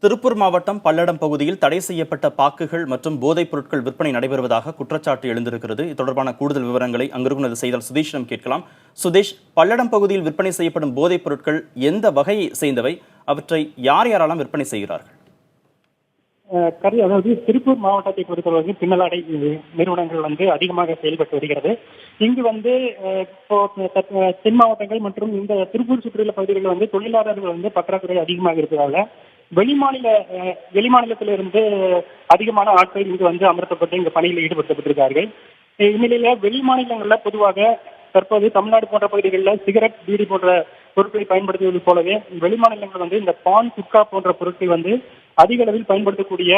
திருப்பூர் மாவட்டம் பல்லடம் பகுதியில் தடை செய்யப்பட்ட பாக்குகள் மற்றும் போதைப் பொருட்கள் விற்பனை நடைபெறுவதாக குற்றச்சாட்டு எழுந்திருக்கிறது. இது தொடர்பான கூடுதல் விவரங்களை அங்கிருக்கும் செய்தியாளர் சுதேஷிடம் கேட்கலாம். சுதேஷ், பல்லடம் பகுதியில் விற்பனை செய்யப்படும் போதைப் பொருட்கள் எந்த வகையை சேர்ந்தவை? அவற்றை யார் யாரெல்லாம் விற்பனை செய்கிறார்கள்? அதாவது திருப்பூர் மாவட்டத்தை பொறுத்தவரைக்கும் பின்னலாடை நிறுவனங்கள் அதிகமாக செயல்பட்டு வருகிறது. இங்கு தென் மாவட்டங்கள் மற்றும் இந்த திருப்பூர் சுற்றியுள்ள பகுதிகளில் தொழிலாளர்கள் பற்றாக்குறை அதிகமாக இருப்பதால வெளிமாநிலத்திலிருந்து அதிகமான ஆட்கள் இங்கு அமர்த்தப்பட்டு இங்கு பணியில் ஈடுபடுத்தப்பட்டிருக்கார்கள். இந்நிலையில வெளி மாநிலங்கள்ல பொதுவாக தற்போது தமிழ்நாடு போன்ற பகுதிகளில் சிகரெட், பீடி போன்ற பொருட்களை பயன்படுத்துவது போலவே வெளிமாநிலங்கள் இந்த பான், குட்கா போன்ற பொருட்கள் அதிக அளவில் பயன்படுத்தக்கூடிய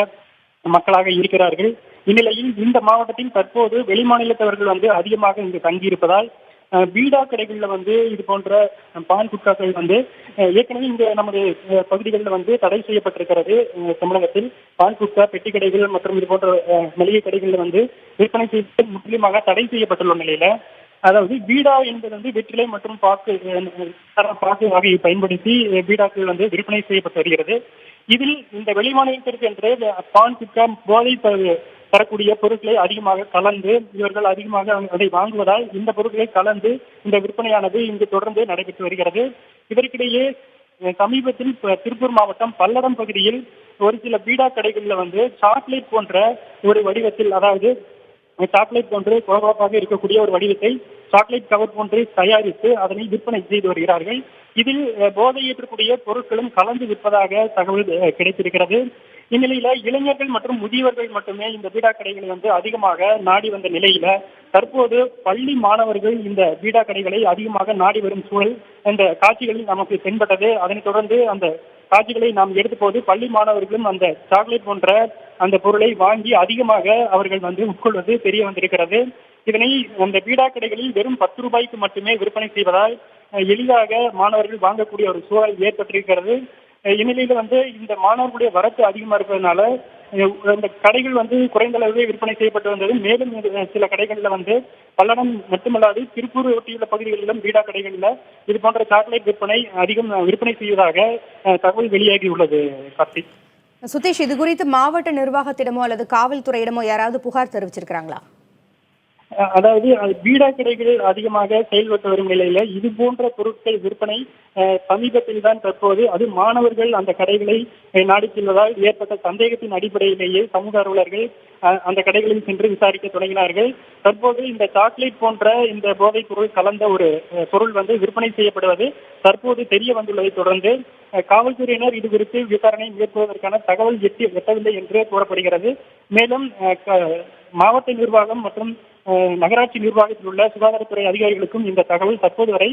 மக்களாக இருக்கிறார்கள். இந்நிலையில் இந்த மாவட்டத்தில் தற்போது வெளிமாநிலத்தவர்கள் அதிகமாக இங்கு தங்கியிருப்பதால் பீடா கடைகளில் இது போன்ற பான், குட்காக்கள் ஏற்கனவே இங்கு நமது பகுதிகளில் தடை செய்யப்பட்டிருக்கிறது. தமிழகத்தில் பான், குட்கா பெட்டி கடைகள் மற்றும் இது போன்ற மளிகை கடைகளில் விற்பனை செய்து முற்றிலுமாக தடை செய்யப்பட்டுள்ள நிலையில, அதாவது பீடா என்பது வெற்றிலை மற்றும் பாக்கு வகையை பயன்படுத்தி பீடாக்கள் விற்பனை செய்யப்பட்டு வருகிறது. இதில் இந்த வெளிமாநிலத்திற்கு என்று பான், குட்கா, போதை தரக்கூடிய பொருட்களை அதிகமாக கலந்து இவர்கள் அதிகமாக அதை வாங்குவதால் இந்த பொருட்களை கலந்து இந்த விற்பனையானது இங்கு தொடர்ந்து நடைபெற்று வருகிறது. இதற்கிடையே சமீபத்தில் திருப்பூர் மாவட்டம் பல்லடம் பகுதியில் ஒரு சில பீடா கடைகளில் சாக்லேட் போன்ற ஒரு வடிவத்தில், அதாவது சாக்லேட் போன்று கோபாக இருக்கக்கூடிய ஒரு வடிவத்தை சாக்லேட் கவர் போன்று தயாரித்து அதனை விற்பனை செய்து வருகிறார்கள். இதில் போதை ஏற்றக்கூடிய பொருட்களும் கலந்து விற்பதாக தகவல் கிடைத்திருக்கிறது. இந்நிலையில இளைஞர்கள் மற்றும் முதியவர்கள் மட்டுமே இந்த பீடா கடைகளை அதிகமாக நாடி வந்த நிலையில தற்போது பள்ளி மாணவர்கள் இந்த பீடா கடைகளை அதிகமாக நாடி வரும் சூழல் அந்த காட்சிகளில் நமக்கு தென்பட்டது. அதனைத் தொடர்ந்து அந்த காட்சிகளை நாம் எடுத்தபோது பள்ளி மாணவர்களும் அந்த சாக்லேட் போன்ற அந்த பொருளை வாங்கி அதிகமாக அவர்கள் உட்கொள்வது தெரிய வந்திருக்கிறது. இதனை அந்த பீடா கடைகளில் வெறும் 10 ரூபாய்க்கு மட்டுமே விற்பனை செய்வதால் எளிதாக மாணவர்கள் வாங்கக்கூடிய ஒரு சூழல் ஏற்பட்டிருக்கிறது. இந்நிலையில இந்த மாணவர்களுடைய வரத்து அதிகமா இருப்பதனால இந்த கடைகள் குறைந்த அளவே விற்பனை செய்யப்பட்டு வந்தது. மேலும் சில கடைகள்ல பல்லடம் மட்டுமல்லாது திருப்பூர் ஒட்டியுள்ள பகுதிகளிலும் பீடா கடைகளில் இது போன்ற சாக்லேட் விற்பனை அதிகம் விற்பனை செய்வதாக தகவல் வெளியாகியுள்ளது. கார்த்திக், சுதேஷ், இது குறித்து மாவட்ட நிர்வாகத்திடமோ அல்லது காவல்துறையிடமோ யாராவது புகார் தெரிவிச்சிருக்கிறாங்களா? அதாவது பீடா கடைகள் அதிகமாக செயல்பட்டு வரும் நிலையில இது போன்ற பொருட்கள் விற்பனை சமீபத்தில் தான் தற்போது அது மாணவர்கள் அந்த கடைகளை நாடி செல்வதால் ஏற்பட்ட சந்தேகத்தின் அடிப்படையிலேயே சமூக ஆர்வலர்கள் அந்த கடைகளில் சென்று விசாரிக்க தொடங்கினார்கள். தற்போது இந்த சாக்லேட் போன்ற இந்த போதைப் பொருள் கலந்த ஒரு பொருள் விற்பனை செய்யப்படுவது தற்போது தெரிய வந்துள்ளதை தொடர்ந்து காவல்துறையினர் இது குறித்து விசாரணை மேற்கொள்வதற்கான தகவல் எட்டவில்லை என்று கூறப்படுகிறது. மேலும் மாவட்ட நிர்வாகம் மற்றும் நகராட்சி நிர்வாகத்தில் உள்ள சுகாதாரத்துறை அதிகாரிகளுக்கும் இந்த தகவல் தற்போது வரை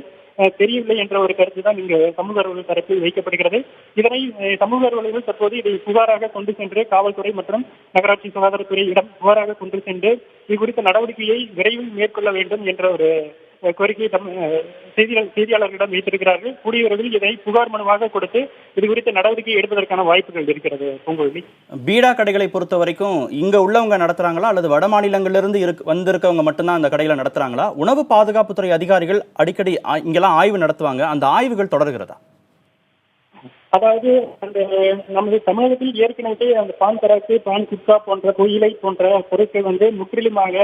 தெரியவில்லை என்ற ஒரு கருத்து தான் இங்கு சமூக ஆர்வலர்கள் தரப்பில் வைக்கப்படுகிறது. இதனை சமூக ஆர்வலர்கள் தற்போது இதை புகாராக கொண்டு சென்று காவல்துறை மற்றும் நகராட்சி சுகாதாரத்துறையிடம் புகாராக கொண்டு சென்று இது குறித்த நடவடிக்கையை விரைவில் மேற்கொள்ள வேண்டும் என்ற ஒரு கோரிக்கையை செய்தியாளர்களிடம் வைத்திருக்கிறார்கள். கூடிய விரைவில் இதை புகார் மனுவாக கொடுத்து இது குறித்த நடவடிக்கை எடுப்பதற்கான வாய்ப்புகள் இருக்கிறது. பொங்கோலி, பீடா கடைகளை பொறுத்த வரைக்கும் இங்க உள்ளவங்க நடத்துறாங்களா அல்லது வட மாநிலங்களிலிருந்து வந்திருக்கவங்க மட்டும்தான் அந்த கடைகளை நடத்துறாங்களா? உணவு பாதுகாப்புத்துறை அதிகாரிகள் அடிக்கடி இங்கெல்லாம் ஆய்வு நடத்துவாங்க, அந்த ஆய்வுகள் தொடர்கிறதா? அதாவது அந்த நமது தமிழகத்தில் ஏற்கனவே அந்த பான் பராக்கு, பான் குட்கா போன்ற புகையிலை போன்ற பொருட்கள் முற்றிலுமாக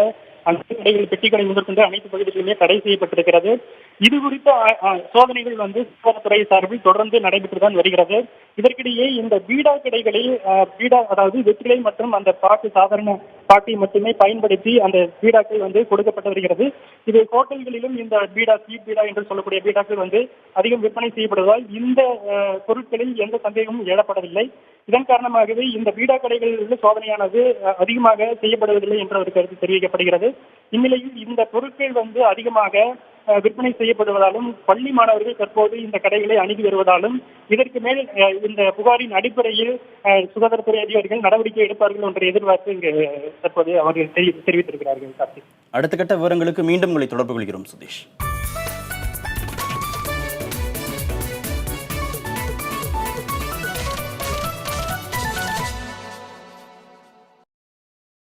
அனைத்து கடைகள், பெட்டி கடை முதற்கொண்டு அனைத்து பகுதிகளிலுமே தடை செய்யப்பட்டிருக்கிறது. இது குறித்த சோதனைகள் சுகாதாரத்துறை சார்பில் தொடர்ந்து நடைபெற்றுதான் வருகிறது. இதற்கிடையே இந்த பீடா கடைகளில் அதாவது வெற்றிலை மற்றும் அந்த பாக்கு, சாதாரண பாக்கை மட்டுமே பயன்படுத்தி அந்த பீடாக்கள் கொடுக்கப்பட்டு வருகிறது. இது ஹோட்டல்களிலும் இந்த பீடா, ஸ்வீட் பீடா என்று சொல்லக்கூடிய பீடாக்கள் அதிகம் விற்பனை செய்யப்படுவதால் இந்த பொருட்களில் எந்த சந்தேகமும் எழப்படவில்லை. இதன் காரணமாகவே இந்த பீடா கடைகளில் சோதனையானது அதிகமாக செய்யப்படுவதில்லை என்ற ஒரு கருத்து தெரிவிக்கப்படுகிறது. இந்நிலையில் இந்த பொருட்கள் அதிகமாக விற்பனை செய்யப்படுவதாலும் பள்ளி மாணவர்கள் தற்போது இந்த கடைகளை அணுகி வருவதாலும் இதற்கு மேல் இந்த புகாரின் அடிப்படையில் சுகாதாரத்துறை அதிகாரிகள் நடவடிக்கை எடுப்பார்கள் என்ற எதிர்பார்ப்பு இங்கு தற்போது அவர்கள் தெரிவித்திருக்கிறார்கள். அடுத்த கட்ட விவரங்களுக்கு மீண்டும் உங்களை தொடர்பு கொள்கிறோம் சுதேஷ்.